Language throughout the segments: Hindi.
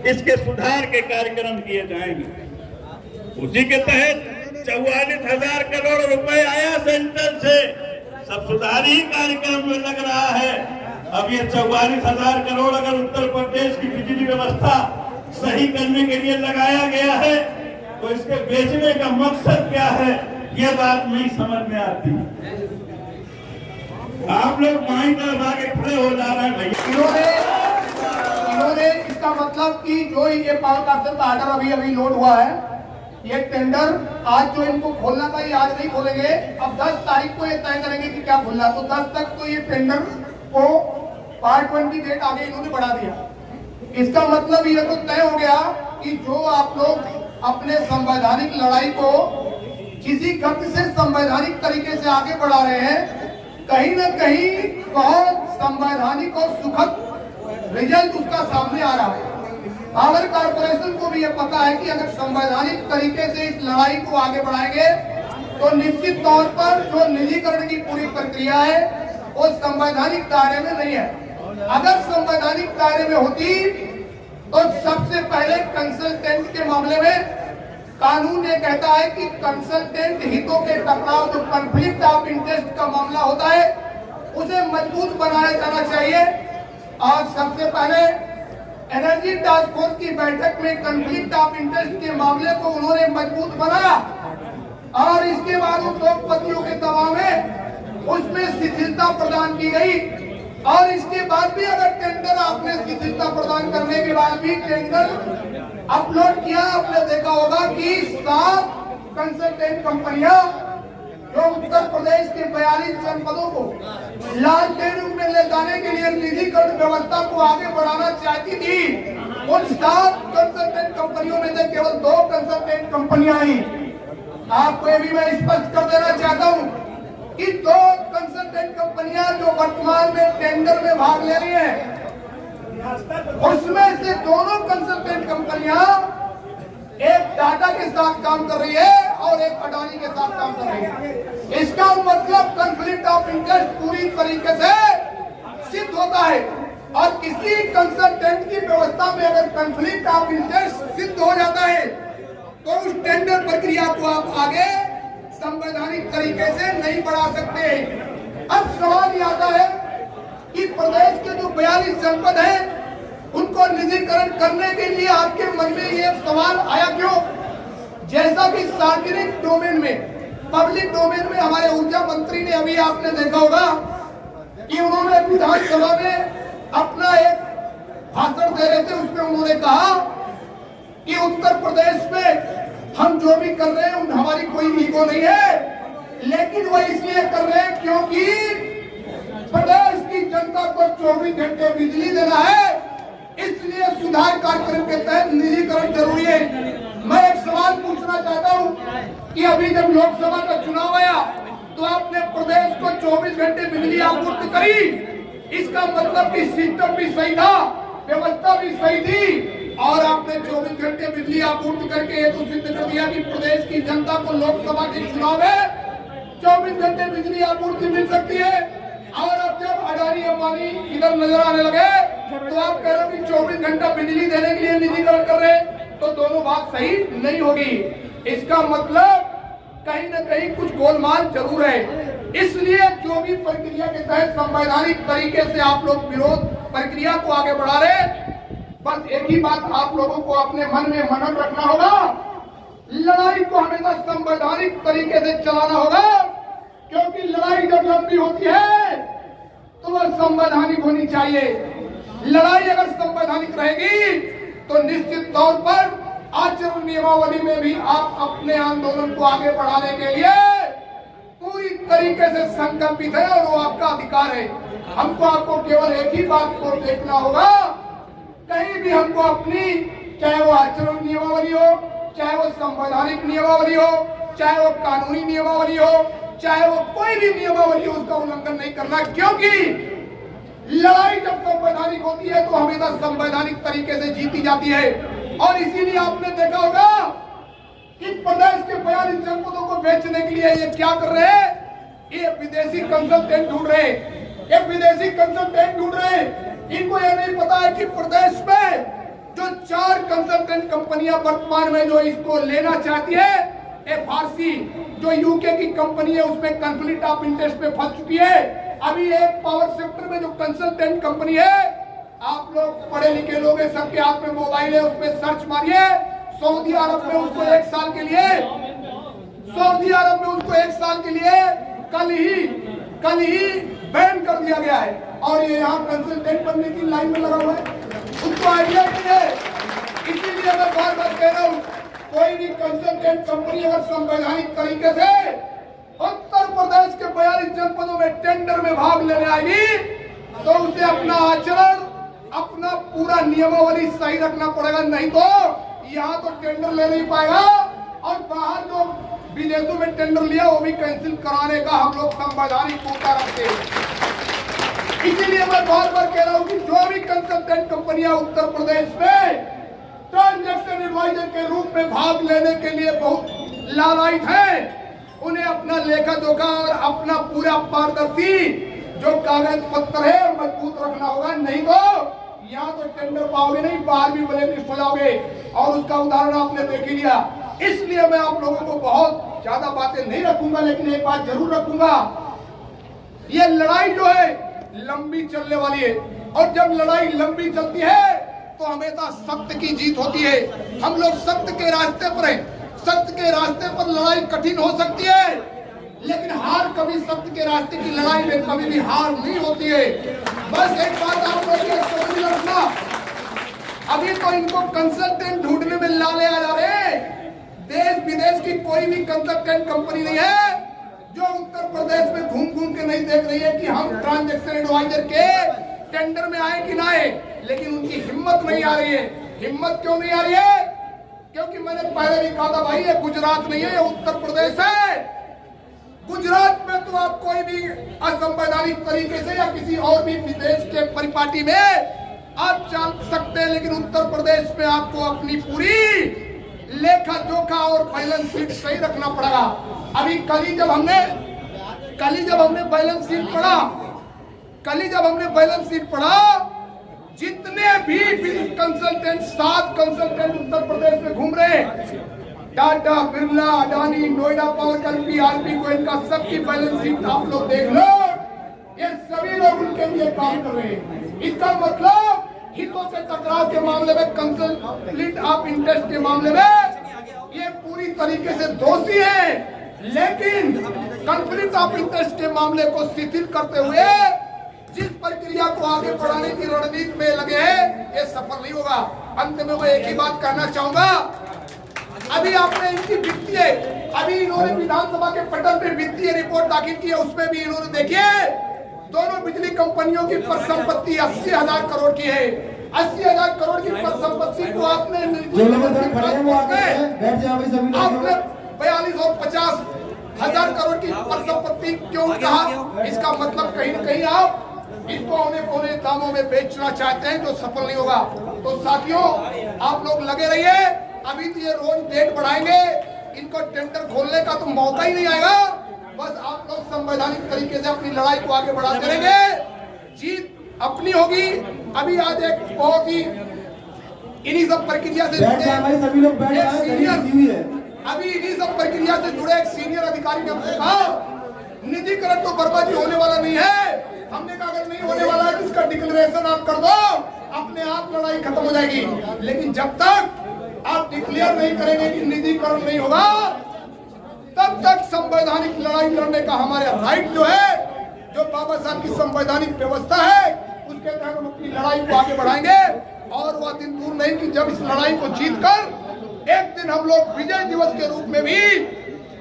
इसके सुधार के कार्यक्रम किए जाएंगे। उसी के तहत 44,000 करोड़ रुपए आया सेंटर से, सब सुधारी कार्यक्रम में लग रहा है। अब ये 44,000 करोड़ अगर उत्तर प्रदेश की बिजली व्यवस्था सही करने के लिए लगाया गया है तो इसके बेचने का मकसद क्या है, ये बात नहीं समझ में आती। आप लोग माई तरफ आगे खड़े हो जा रहे हैं भैया। इन्होंने इसका मतलब कि जो ये पावर कॉर्पोरेशन का आर्डर अभी लोड हुआ है, ये टेंडर आज जो इनको खोलना था ये आज नहीं खोलेंगे। अब 10 तारीख को ये तय करेंगे कि क्या खोलना, तो 10 तक तो ये टेंडर को पार्ट 1 की डेट आगे इन्होंने बढ़ा दिया। इसका मतलब ये तो तय हो गया कि जो आप लोग अपने संवैधानिक लड़ाई को किसी गति से संवैधानिक तरीके से आगे बढ़ा रहे हैं, कहीं न कहीं बहुत संवैधानिक और सुखद रिजल्ट उसका सामने आ रहा है। पावर कॉर्पोरेशन को भी ये पता है कि अगर संवैधानिक तरीके से इस लड़ाई को आगे बढ़ाएंगे तो निश्चित तौर पर जो निजीकरण की पूरी प्रक्रिया है वो संवैधानिक दायरे में नहीं है। अगर संवैधानिक दायरे में होती तो सबसे पहले कंसल्टेंट के मामले में कानून ये कहता है कि कंसल्टेंट हितों के टकराव, जो कॉन्फ्लिक्ट ऑफ इंटरेस्ट का मामला होता है, उसे मजबूत बनाया जाना चाहिए। और सबसे पहले एनर्जी टास्क फोर्स की बैठक में कॉन्फ्लिक्ट ऑफ इंटरेस्ट के मामले को उन्होंने मजबूत बनाया और इसके बाद उद्योगपतियों के दबाव में उसमें शिथिलता प्रदान की गई। और इसके बाद भी अगर टेंडर आपने शिथिलता प्रदान करने के बाद भी टेंडर अपलोड किया, आपने देखा होगा कि 7 कंसल्टेंट कंपनियां जो उत्तर प्रदेश के 42 जनपदों को लालटेन रूप में ले जाने के लिए निजीकरण व्यवस्था को आगे बढ़ाना चाहती थी, उन 7 कंसल्टेंट कंपनियों में से केवल 2 कंसल्टेंट कंपनियां आई। आपको ये भी मैं स्पष्ट कर देना चाहता हूं कि 2 कंसल्टेंट कंपनियां जो वर्तमान में टेंडर में भाग ले रही हैं, उसमें से दोनों कंसल्टेंट कंपनियां एक टाटा के साथ काम कर रही है और एक अडानी के साथ काम कर रही है। इसका मतलब कॉन्फ्लिक्ट ऑफ इंटरेस्ट पूरी तरीके से सिद्ध होता है। और किसी कंसल्टेंट की व्यवस्था में अगर कॉन्फ्लिक्ट ऑफ इंटरेस्ट सिद्ध हो जाता है तो उस टेंडर प्रक्रिया को आप आगे संवैधानिक तरीके से नहीं बढ़ा सकते। अब सवाल ये आता है कि प्रदेश के जो 42 जनपद हैं उनको निजीकरण करने के लिए आपके मन में ये सवाल आया क्यों? जैसा कि सार्वजनिक डोमेन में, पब्लिक डोमेन में हमारे ऊर्जा मंत्री ने अभी आपने देखा होगा कि उन्होंने विधानसभा में अपना एक भाषण दे रहे थे, उसमें उन्होंने कहा कि उत्तर प्रदेश में हम जो भी कर रहे हैं हमारी कोई ईगो नहीं है, लेकिन वह इसलिए कर रहे हैं क्योंकि प्रदेश की जनता को 24 घंटे बिजली देना है, इसलिए सुधार कार्यक्रम के तहत निजीकरण जरूरी है। मैं एक सवाल पूछना चाहता हूं कि अभी जब लोकसभा का चुनाव आया तो आपने प्रदेश को 24 घंटे बिजली आपूर्ति करी, इसका मतलब कि सिस्टम भी सही था, व्यवस्था भी सही थी और आपने 24 घंटे बिजली आपूर्ति करके ये तो सिद्ध कर दिया कि प्रदेश की जनता को लोकसभा के चुनाव में 24 घंटे बिजली आपूर्ति मिल सकती है। और अब जब अडानी अंबानी इधर नजर आने लगे तो आप कह रहे हो कि 24 घंटा बिजली देने के लिए निजीकरण कर रहे हैं, तो दोनों बात सही नहीं होगी। इसका मतलब कहीं न कहीं कुछ गोलमाल जरूर है। इसलिए जो भी प्रक्रिया के तहत संवैधानिक तरीके से आप लोग विरोध प्रक्रिया को आगे बढ़ा रहे, बस एक ही बात आप लोगों को अपने मन में मनन रखना होगा, लड़ाई को हमेशा संवैधानिक तरीके से चलाना होगा, क्योंकि लड़ाई जब लंबी होती है तो वह संवैधानिक होनी चाहिए। लड़ाई अगर संवैधानिक रहेगी तो निश्चित तौर पर आचरण नियमावली में भी आप अपने आंदोलन को आगे बढ़ाने के लिए पूरी तरीके से संकल्पित है और वो आपका अधिकार है। हमको आपको केवल एक ही बात को देखना होगा, कहीं भी हमको अपनी, चाहे वो आचरण नियमावली हो, चाहे वो संवैधानिक नियमावली हो, चाहे वो कानूनी नियमावली हो, चाहे वो कोई भी नियमावली हो, उसका उल्लंघन नहीं करना, क्योंकि लड़ाई जब संवैधानिक होती है तो हमेशा संवैधानिक तरीके से जीती जाती है। और इसीलिए आपने देखा होगा कि प्रदेश के 42 जनपदों को बेचने के लिए ये क्या कर रहे हैं, ये विदेशी कंसल्टेंट ढूंढ रहे हैं, ये विदेशी कंसल्टेंट ढूंढ रहे हैं। इनको ये नहीं पता है कि प्रदेश में जो 4 कंसल्टेंट कंपनियां वर्तमान में जो इसको लेना चाहती है, एफआरसी जो यूके की कंपनी है उसमें कॉन्फ्लिक्ट ऑफ इंटरेस्ट में फंस चुकी है। अभी एक पावर सेक्टर में जो कंसल्टेंट कंपनी है, आप लोग पढ़े लिखे लोग हैं, सबके हाथ में मोबाइल है, उसमें सर्च मारिए। सऊदी अरब में उसको 1 साल के लिए, सऊदी अरब में उसको 1 साल के लिए कल ही बैन कर दिया गया है। और ये यहाँ कंसल्टेंट बनने की लाइन में लगा हुआ है, उसको आइडिया नहीं है। इसीलिए मैं बार बार कह रहा हूँ, कोई भी कंसल्टेंट कंपनी अगर संवैधानिक तरीके से उत्तर प्रदेश के 42 जनपदों में टेंडर में भाग लेने आएगी तो उसे अपना आचरण, अपना पूरा नियमावली सही रखना पड़ेगा, नहीं तो यहाँ तो टेंडर ले नहीं पाएगा और बाहर जो विदेशों में टेंडर लिया वो भी कैंसिल कराने का हम लोग संवैधानिक मुद्दा रखते हैं। इसीलिए मैं बार बार कह रहा हूँ कि जो भी कंसल्टेंट कंपनियां उत्तर प्रदेश में ट्रांजैक्शन एडवाइजर के रूप में भाग लेने के लिए बहुत लालायित है, उन्हें अपना लेखा जोखा और अपना पूरा पारदर्शी जो कागज पत्र है मजबूत रखना होगा, नहीं तो यहाँ तो टेंडर पाओगे नहीं, बाहर भी ब्लैक लिस्ट हो जाओगे। और उसका उदाहरण आपने देख ही लिया। इसलिए मैं आप लोगों को बहुत ज्यादा बातें नहीं रखूंगा, लेकिन एक बात जरूर रखूंगा, ये लड़ाई जो है लंबी चलने वाली है और जब लड़ाई लंबी चलती है तो हमेशा सत्य की जीत होती है। हम लोग सत्य के रास्ते पर हैं, सत्य के रास्ते पर लड़ाई कठिन हो सकती है, लेकिन हार कभी सत्य के रास्ते की लड़ाई में कभी भी हार नहीं होती है। बस एक बात आप लोग ये समझ रखना, अभी तो इनको कंसल्टेंट ढूंढने में लाले आ जा रहे हैं। देश विदेश की कोई भी कंसल्टेंट कंपनी नहीं है जो उत्तर प्रदेश में घूम घूम के नहीं देख रही है कि हम ट्रांजैक्शन एडवाइजर के टेंडर में आए कि ना आए, लेकिन उनकी हिम्मत नहीं आ रही है। हिम्मत क्यों नहीं आ रही है? क्योंकि मैंने पहले भी कहा था, भाई ये गुजरात नहीं है, ये उत्तर प्रदेश है। गुजरात में तो आप कोई भी असंवैधानिक तरीके से या किसी और भी विदेश के परिपाटी में आप चल सकते हैं, लेकिन उत्तर प्रदेश में आपको अपनी पूरी लेखा जोखा और बैलेंस शीट सही रखना पड़ेगा। अभी कल ही जब हमने बैलेंस शीट पढ़ा, जितने भी कंसल्टेंट 7 कंसल्टेंट उत्तर प्रदेश में घूम रहे, टाटा, बिरला, अडानी, नोएडा पावर, पीआरपी को इनका सबकी बैलेंस शीट आप लोग देख लो। ये सभी लोग उनके लिए काम कर रहे हैं। इसका मतलब हितों से टकराव के मामले में, कंफ्लिक्ट ऑफ इंटरेस्ट के मामले में ये पूरी तरीके से दोषी है, लेकिन कंफ्लिक्ट ऑफ इंटरेस्ट के मामले को शिथिल करते हुए जिस प्रक्रिया को आगे बढ़ाने की रणनीति में लगे हैं, ये सफल नहीं होगा। अंत में मैं एक ही बात कहना चाहूंगा, अभी आपने इनकी वित्तीय, अभी इन्होंने विधानसभा के पटल पे वित्तीय रिपोर्ट दाखिल की है, उसमें भी इन्होंने देखिए दोनों बिजली कंपनियों की परिसंपत्ति 80,000 करोड़ की है। 80,000 करोड़ की परिसंपत्ति को आपने 42 और 50,000 करोड़ की परिसंपत्ति क्यों कहा? इसका मतलब कहीं न कहीं आप इसको औने दामों में बेचना चाहते हैं, जो सफल नहीं होगा। तो साथियों, आप लोग लगे रहिए। अभी तो ये रोज डेट बढ़ाएंगे, इनको टेंडर खोलने का तो मौका ही नहीं आएगा। बस आप लोग संवैधानिक तरीके से अपनी लड़ाई को आगे बढ़ाते रहेंगे, जीत अपनी होगी। अभी आज एक बहुत ही इन्हीं सब प्रक्रिया से जुड़े एक सीनियर अधिकारी ने हमसे कहा, निजीकरण तो बर्बादी होने वाला नहीं है। हमने कहा अगर नहीं होने वाला है तो इसका डिक्लेरेशन आप कर दो, अपने आप लड़ाई खत्म हो जाएगी। लेकिन जब तक आप डिक्लेयर नहीं करेंगे कि निजीकरण नहीं होगा, तब तक संवैधानिक लड़ाई लड़ने का हमारे राइट जो है, जो बाबा साहब की संवैधानिक व्यवस्था है, उसके तहत हम अपनी लड़ाई को आगे बढ़ाएंगे। और वह दिन दूर नहीं कि जब इस लड़ाई को जीतकर एक दिन हम लोग विजय दिवस के रूप में भी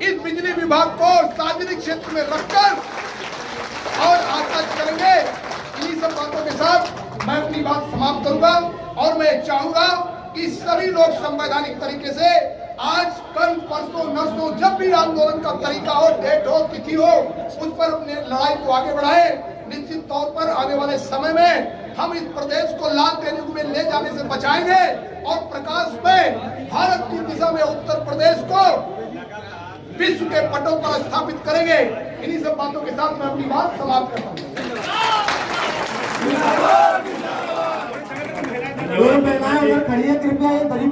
इस बिजली विभाग को सार्वजनिक क्षेत्र में रखकर और आगे करेंगे। इन्हीं सब बातों के साथ मैं अपनी बात समाप्त करूंगा और मैं चाहूंगा कि सभी लोग संवैधानिक तरीके से आज, कल, परसों, नरसों, जब भी आंदोलन का तरीका हो, डेट हो, तिथि हो, उस पर अपने लड़ाई को आगे बढ़ाए। निश्चित तौर पर आने वाले समय में हम इस प्रदेश को लाल तेलुगु में ले जाने से बचाएंगे और प्रकाश में भारत की दिशा में उत्तर प्रदेश को विश्व के पटल पर स्थापित करेंगे। इन्हीं सब बातों के साथ मैं अपनी बात समाप्त करता हूँ। खड़िए में आए दरी